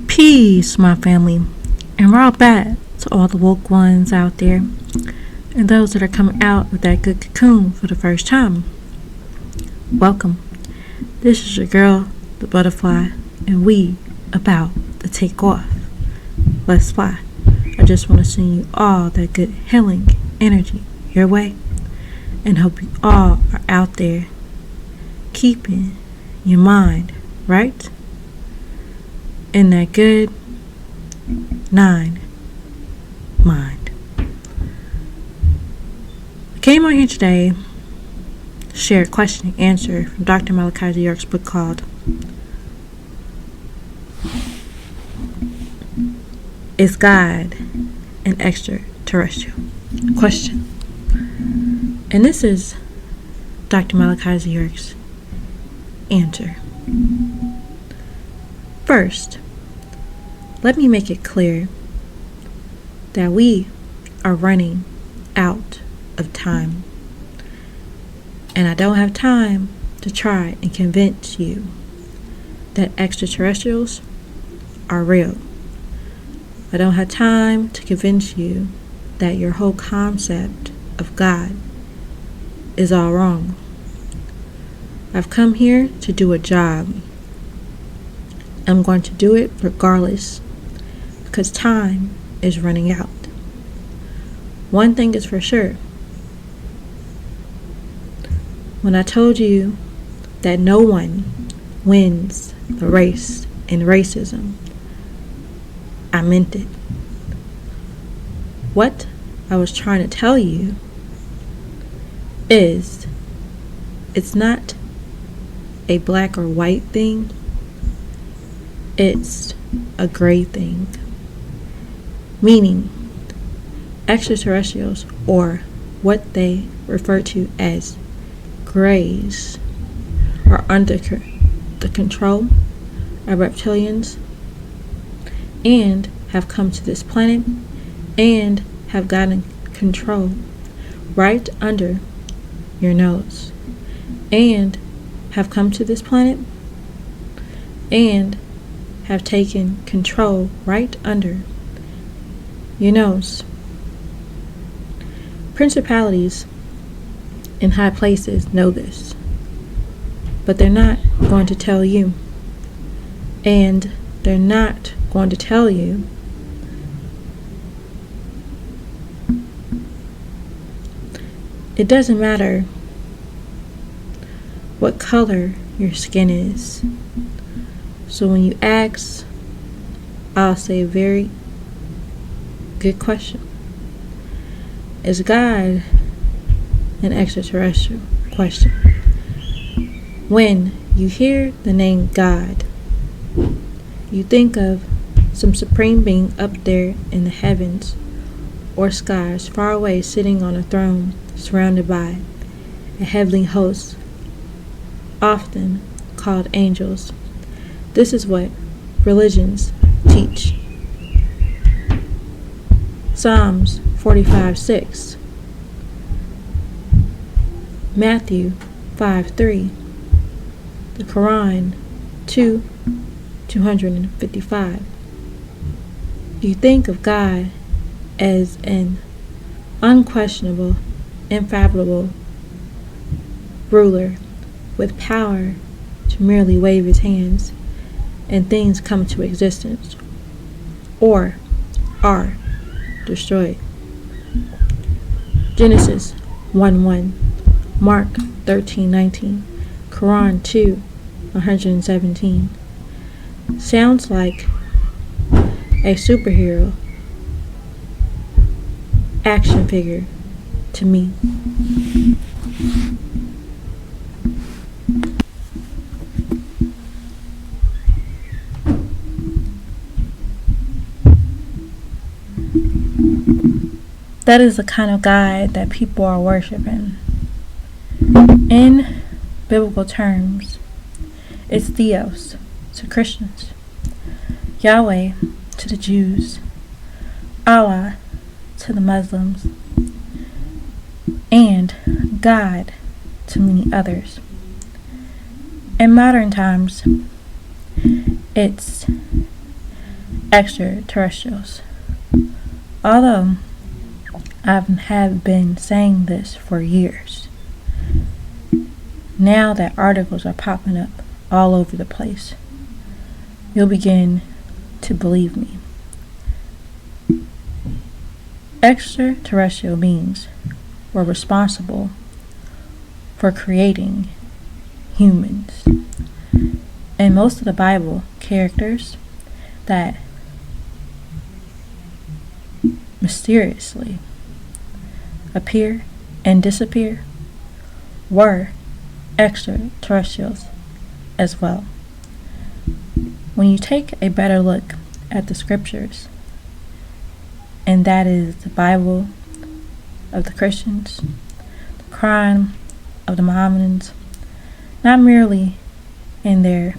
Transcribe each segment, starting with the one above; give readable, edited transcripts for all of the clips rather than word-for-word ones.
Peace, my family, and right back to all the woke ones out there, and those that are coming out of that good cocoon for the first time. Welcome. This is your girl, the butterfly, and we about to take off. Let's fly. I just want to send you all that good healing energy your way, and hope you all are out there keeping your mind right in that good 9 mind. I came on here today to share a question and answer from Dr. Malachi York's book called Is God an Extraterrestrial? Question. And this is Dr. Malachi York's answer. First, let me make it clear that we are running out of time. And I don't have time to try and convince you that extraterrestrials are real. I don't have time to convince you that your whole concept of God is all wrong. I've come here to do a job. I'm going to do it regardless, because time is running out. One thing is for sure. When I told you that no one wins the race in racism, I meant it. What I was trying to tell you is it's not a black or white thing. It's a gray thing. Meaning, extraterrestrials, or what they refer to as grays, are under the control of reptilians and have come to this planet and have gotten control right under your nose, and have come to this planet and have taken control right under your nose. Principalities in high places know this, but they're not going to tell you, and they're not going to tell you it doesn't matter what color your skin is. So when you ask, I'll say a very good question. Is God an extraterrestrial? Question. When you hear the name God, you think of some supreme being up there in the heavens or skies, far away, sitting on a throne, surrounded by a heavenly host, often called angels. This is what religions teach. Psalms 45:6, Matthew 5:3, the Quran 2:255. You think of God as an unquestionable, infallible ruler with power to merely wave his hands and things come to existence or are destroyed. Genesis 1:1, Mark 13:19, Quran 2:117. Sounds like a superhero action figure to me. That is the kind of God that people are worshiping. In biblical terms, it's Theos to Christians, Yahweh to the Jews, Allah to the Muslims, and God to many others. In modern times, It's extraterrestrials. Although I have been saying this for years, now that articles are popping up all over the place, you'll begin to believe me. Extraterrestrial beings were responsible for creating humans. And most of the Bible characters that mysteriously appear and disappear were extraterrestrials as well. When you take a better look at the scriptures, and that is the Bible of the Christians, the Quran of the Mohammedans, not merely in their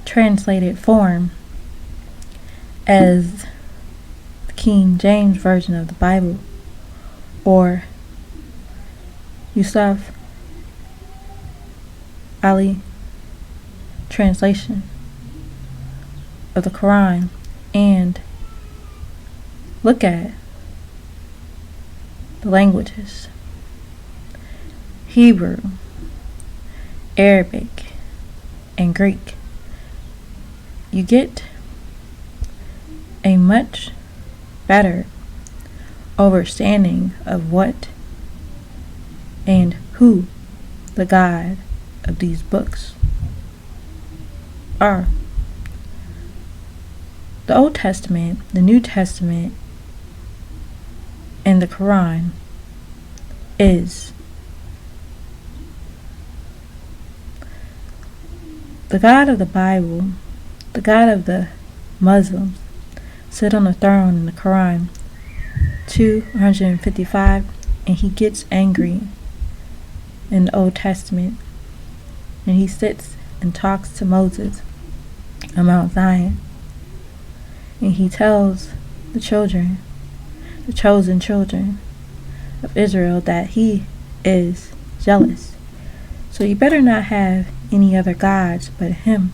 translated form as the King James Version of the Bible, or Yusuf Ali translation of the Quran, and look at the languages: Hebrew, Arabic, and Greek. You get a much better understanding of what and who the God of these books are. The Old Testament, the New Testament, and the Quran is the God of the Bible. The God of the Muslims sit on the throne in the Quran 255, and he gets angry in the Old Testament, and he sits and talks to Moses on Mount Zion, and he tells the children, the chosen children of Israel, that he is jealous. So you better not have any other gods but him,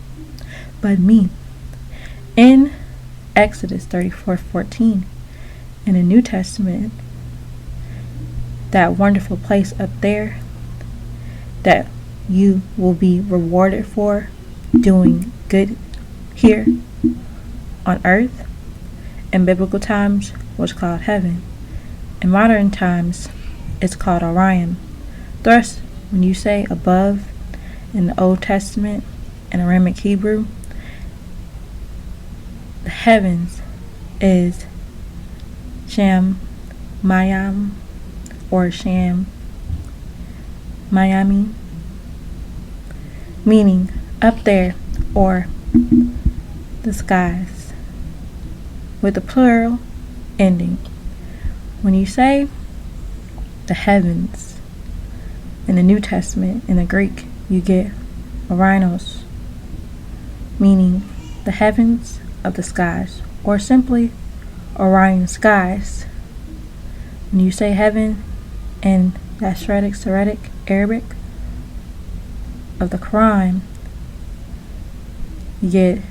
but me. In Exodus 34:14, in the New Testament, that wonderful place up there that you will be rewarded for doing good here on earth, in biblical times was called heaven. In modern times, it's called Orion. Thus, when you say above in the Old Testament in Aramaic Hebrew, the heavens is Sham Mayam or Sham Miami, meaning up there or the skies, with the plural ending. When you say the heavens in the New Testament, in the Greek, you get Orinos, meaning the heavens of the skies, or simply Orion skies. When you say heaven in the Syriac Arabic of the Quran, you get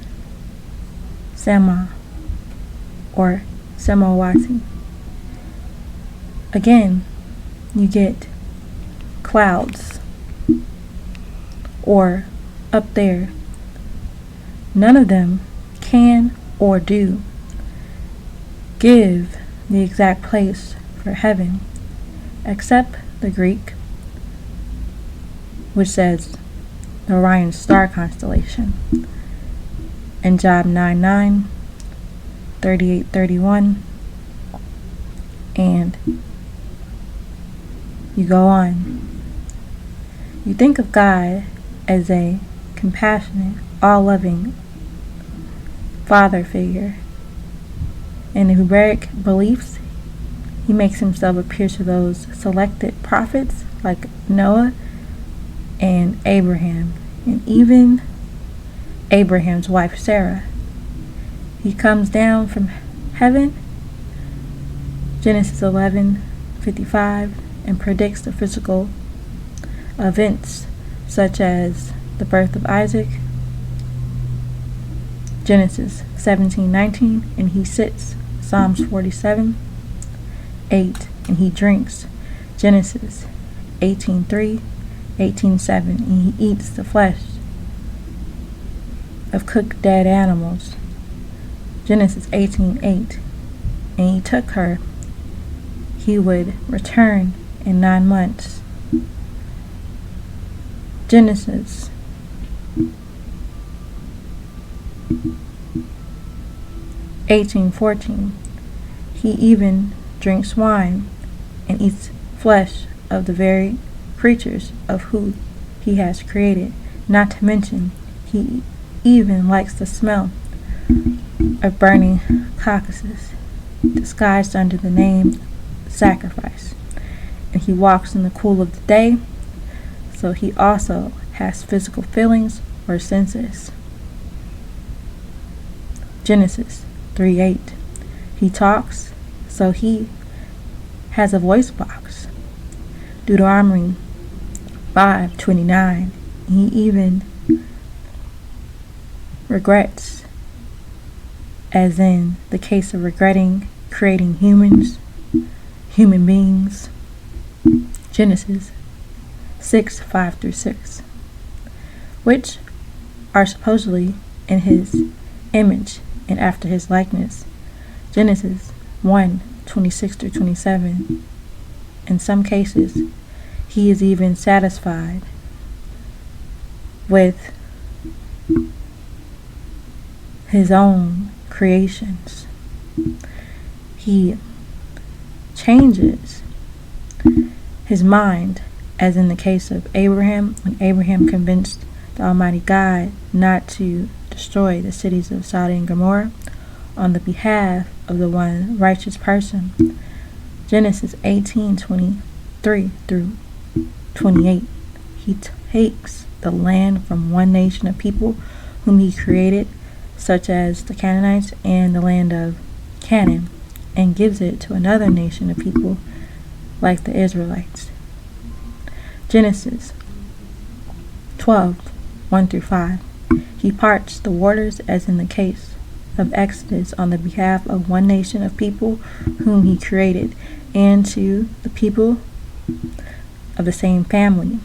Sama or Samawati. Again, you get clouds or up there. None of them can or do give the exact place for heaven, except the Greek, which says the Orion star constellation in Job 9:9, 38:31, and you go on. You think of God as a compassionate, all-loving father figure. In the Hebraic beliefs, he makes himself appear to those selected prophets like Noah and Abraham, and even Abraham's wife Sarah. He comes down from heaven, Genesis 11:55, and predicts the physical events such as the birth of Isaac, Genesis 17:19, and he sits. Psalms 47:8, and he drinks. Genesis 18:3, 18:7, and he eats the flesh of cooked dead animals. Genesis 18:8, and he took her. He would return in 9 months. Genesis 18:14, he even drinks wine and eats flesh of the very creatures of who he has created. Not to mention, he even likes the smell of burning carcasses, disguised under the name sacrifice. And he walks in the cool of the day, so he also has physical feelings or senses. Genesis 3:8, he talks, so he has a voice box. Deuteronomy 5:29, he even regrets, as in the case of regretting creating human beings. Genesis 6:5-6, which are supposedly in his image and after his likeness. Genesis 1:26-27. In some cases, he is even satisfied with his own creations. He changes his mind, as in the case of Abraham, when Abraham convinced the Almighty God not to destroy the cities of Sodom and Gomorrah on the behalf of the one righteous person. Genesis 18:23-28. He takes the land from one nation of people whom he created, such as the Canaanites and the land of Canaan, and gives it to another nation of people like the Israelites. Genesis 12:1-5. He parts the waters, as in the case of Exodus, on the behalf of one nation of people whom he created, and to the people of the same family.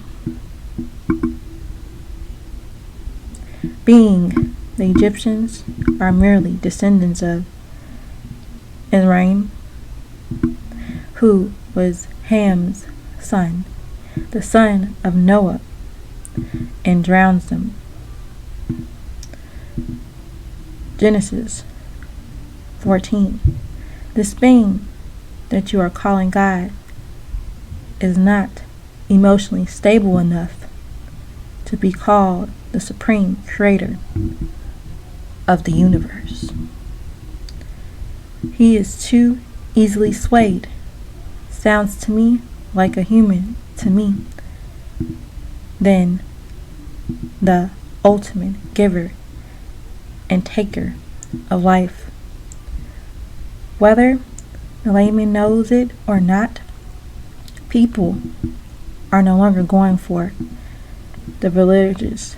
Being the Egyptians are merely descendants of Israel, who was Ham's son, the son of Noah, and drowns them. Genesis 14. This being that you are calling God is not emotionally stable enough to be called the supreme creator of the universe. He is too easily swayed. Sounds to me like a human to me. Then the ultimate giver and taker of life. Whether the layman knows it or not, people are no longer going for the religious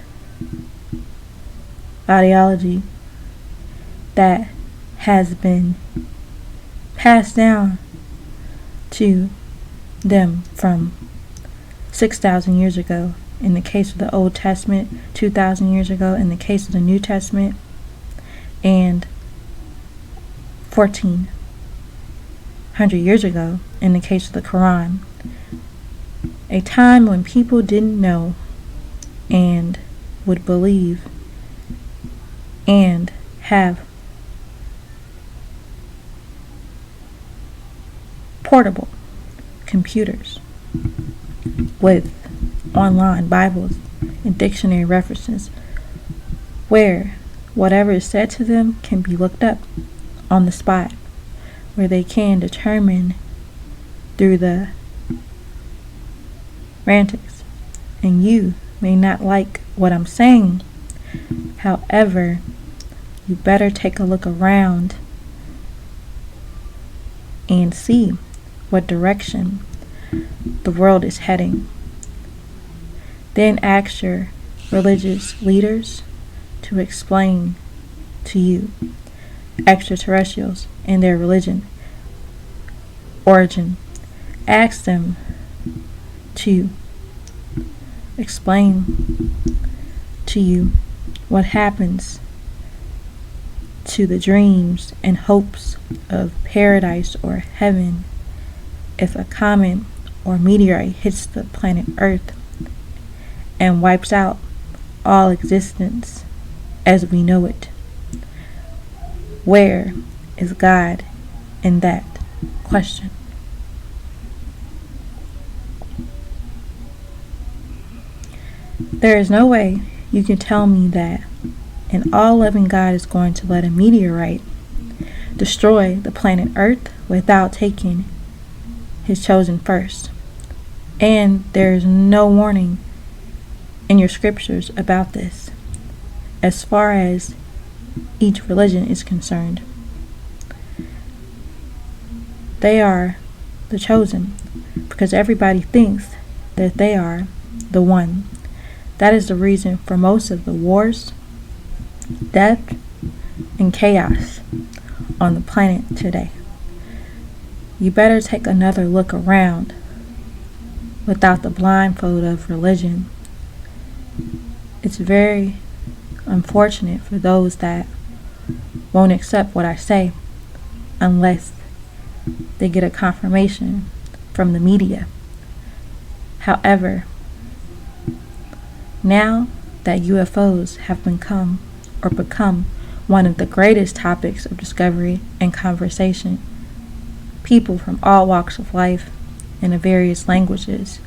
ideology that has been passed down to them from 6,000 years ago in the case of the Old Testament, 2,000 years ago in the case of the New Testament, and 1,400 years ago in the case of the Quran. A time when people didn't know and would believe and have portable computers with online Bibles and dictionary references, where whatever is said to them can be looked up on the spot, where they can determine through the rantics. And you may not like what I'm saying, however, you better take a look around and see what direction the world is heading. Then ask your religious leaders to explain to you, extraterrestrials, and their religion, origin. Ask them to explain to you what happens to the dreams and hopes of paradise or heaven if a comet or meteorite hits the planet Earth and wipes out all existence as we know it. Where is God in that question? There is no way you can tell me that an all-loving God is going to let a meteorite destroy the planet Earth without taking his chosen first. And there is no warning in your scriptures about this, as far as each religion is concerned. They are the chosen because everybody thinks that they are the one. That is the reason for most of the wars, death, and chaos on the planet today. You better take another look around without the blindfold of religion. It's very unfortunate for those that won't accept what I say unless they get a confirmation from the media. However, now that UFOs have become one of the greatest topics of discovery and conversation, people from all walks of life and of various languages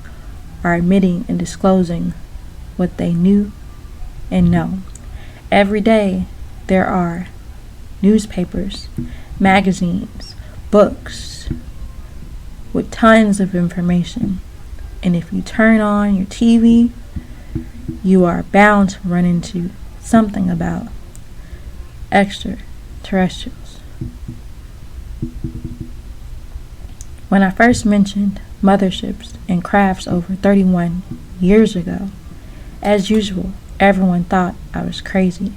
are admitting and disclosing what they knew and know. Every day there are newspapers, magazines, books with tons of information. And if you turn on your TV, you are bound to run into something about extraterrestrials. When I first mentioned motherships and crafts over 31 years ago, as usual, everyone thought I was crazy.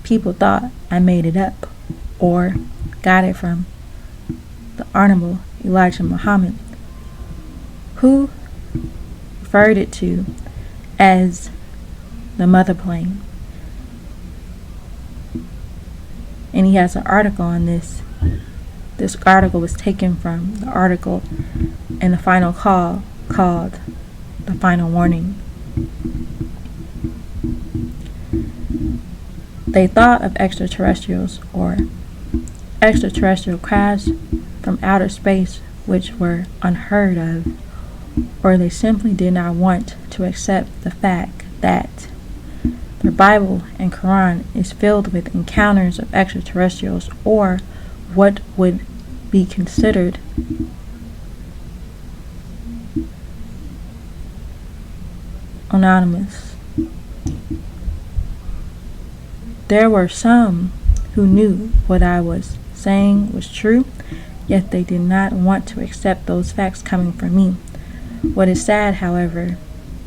People thought I made it up or got it from the Honorable Elijah Muhammad, who referred it to as the mother plane. And he has an article on this. This article was taken from the article in the final call called The Final Warning. They thought of extraterrestrials or extraterrestrial crafts from outer space which were unheard of, or they simply did not want to accept the fact that the Bible and Quran is filled with encounters of extraterrestrials, or what would be considered anonymous. There were some who knew what I was saying was true, yet they did not want to accept those facts coming from me. What is sad, however,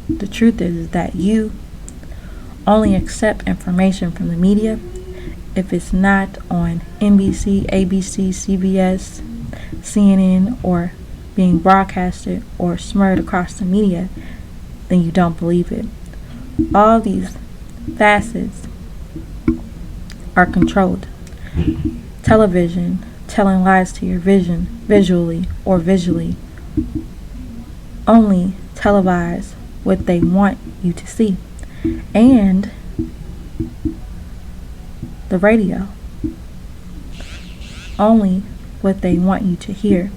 the truth is that you only accept information from the media if it's not on NBC, ABC, CBS, CNN, or being broadcasted or smeared across the media, then you don't believe it. All these facets are controlled. Television telling lies to your vision, visually or visually, only televise what they want you to see. And the radio, only what they want you to hear.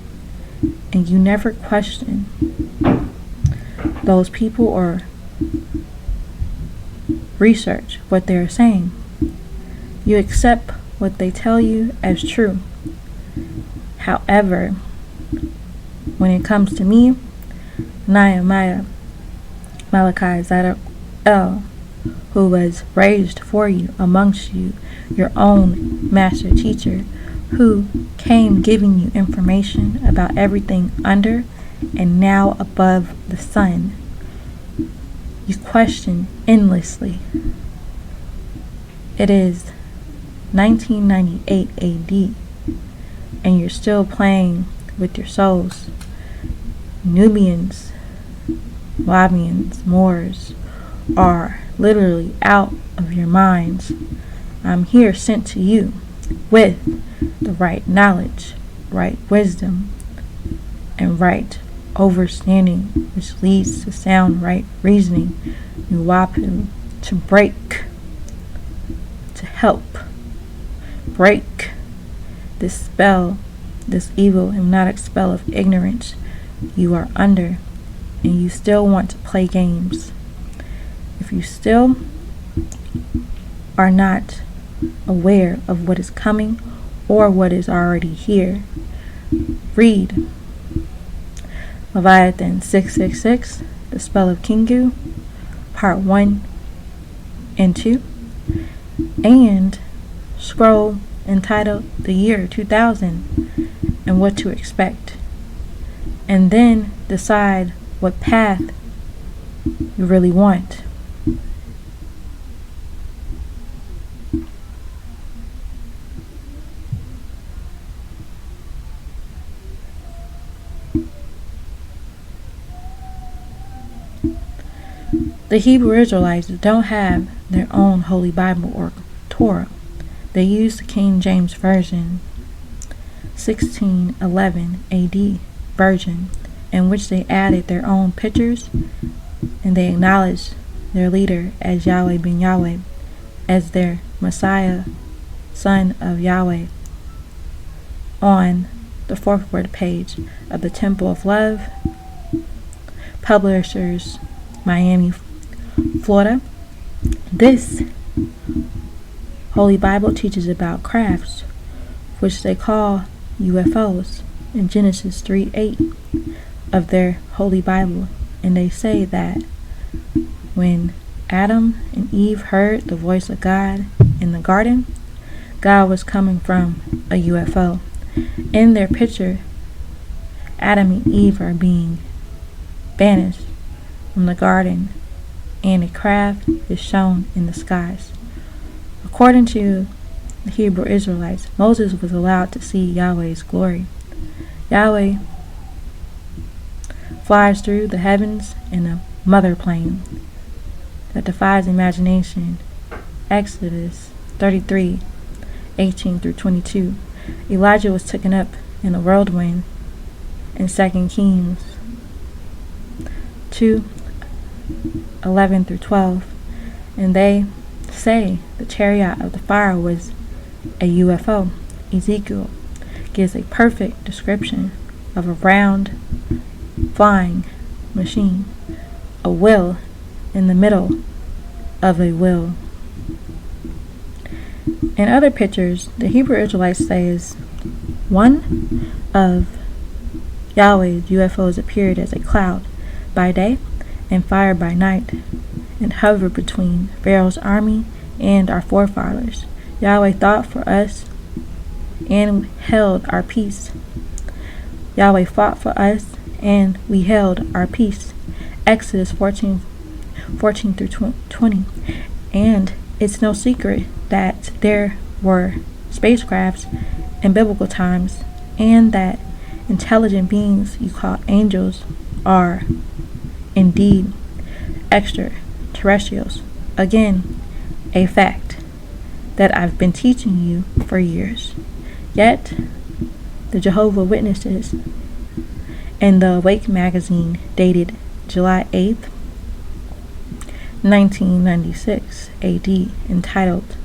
And you never question those people or research what they're saying. You accept what they tell you as true. However, when it comes to me, Nehemiah, Malachi, Zadok, who was raised for you amongst you, your own master teacher, who came giving you information about everything under and now above the sun, you question endlessly. It is 1998 AD, and you're still playing with your souls. Nubians, Wabians, Moors are literally out of your minds. I'm here sent to you with the right knowledge, right wisdom, and right overstanding, which leads to sound right reasoning, Nuwapu, to break, to help break this spell, this evil hypnotic spell of ignorance you are under, and you still want to play games. If you still are not aware of what is coming or what is already here, read Leviathan 666, The Spell of Kingu, Part 1 and 2, and scroll entitled The Year 2000 and What to Expect, and then decide what path you really want. The Hebrew Israelites don't have their own Holy Bible or Torah. They use the King James Version, 1611 AD version, in which they added their own pictures, and they acknowledged their leader as Yahweh ben Yahweh, as their Messiah, son of Yahweh, on the forward page of the Temple of Love, publishers, Miami, Florida. This Holy Bible teaches about crafts, which they call UFOs, in Genesis 3:8 of their Holy Bible, and they say that when Adam and Eve heard the voice of God in the garden, God was coming from a UFO. In their picture, Adam and Eve are being banished from the garden, and a craft is shown in the skies. According to the Hebrew Israelites, Moses was allowed to see Yahweh's glory. Yahweh flies through the heavens in a mother plane that defies imagination. Exodus 33:18 through 22. Elijah was taken up in a whirlwind in 2 Kings 2:11 through 12, and they say the chariot of the fire was a UFO. Ezekiel gives a perfect description of a round flying machine, a wheel in the middle of a wheel. In other pictures, the Hebrew Israelites say is one of Yahweh's UFOs appeared as a cloud by day and fire by night, and hovered between Pharaoh's army and our forefathers. Yahweh thought for us and held our peace. Yahweh fought for us and we held our peace. Exodus 14 through 20. And it's no secret that there were spacecrafts in biblical times, and that intelligent beings you call angels are indeed extraterrestrials. Again, a fact that I've been teaching you for years. Yet, the Jehovah's Witnesses in the Awake magazine dated July 8th, 1996 AD, entitled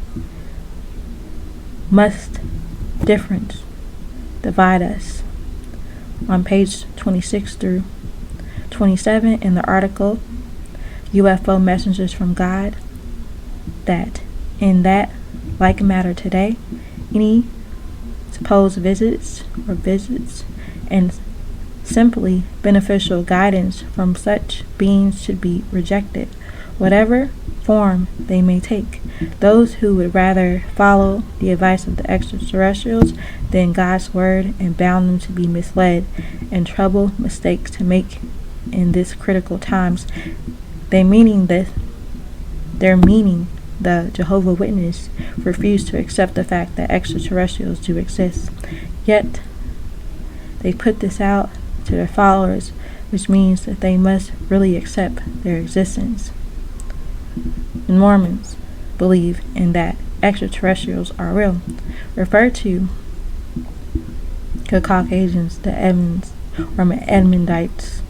Must Difference Divide Us, on page 26 through 27 in the article UFO Messengers from God, that in that like matter today, any supposed visits and simply beneficial guidance from such beings should be rejected, whatever form they may take. Those who would rather follow the advice of the extraterrestrials than God's word, and bound them to be misled and trouble mistakes to make in this critical times. Their meaning the Jehovah Witness refuse to accept the fact that extraterrestrials do exist. Yet, they put this out to their followers, which means that they must really accept their existence. And Mormons believe in that extraterrestrials are real, refer to the Caucasians, the Edmondites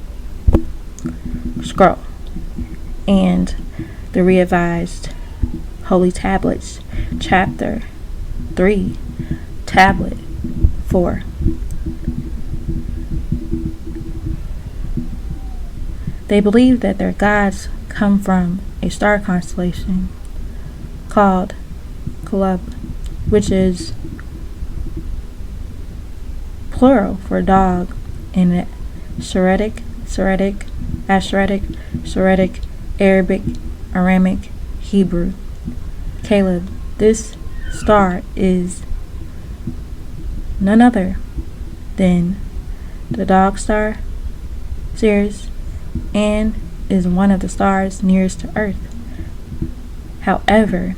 scroll, and the revised Holy Tablets, chapter 3, tablet 4. They believe that their gods come from a star constellation called Club, which is plural for dog in Syriac, Asheritic, Arabic, Aramic, Hebrew. Caleb, this star is none other than the dog star, Sirius, and is one of the stars nearest to Earth. However,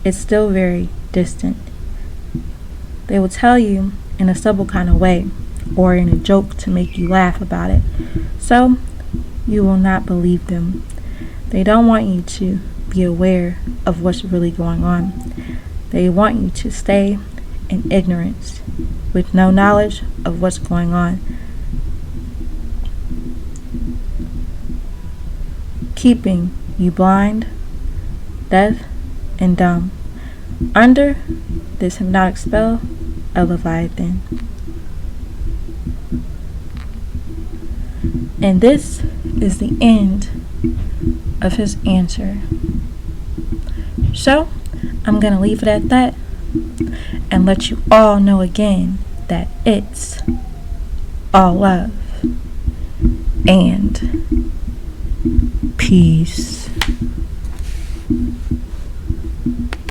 it's still very distant. They will tell you in a subtle kind of way, or in a joke to make you laugh about it, so you will not believe them. They don't want you to be aware of what's really going on. They want you to stay in ignorance with no knowledge of what's going on, keeping you blind, deaf, and dumb under this hypnotic spell of Leviathan. And this is the end of his answer. So, I'm going to leave it at that and let you all know again that it's all love and peace.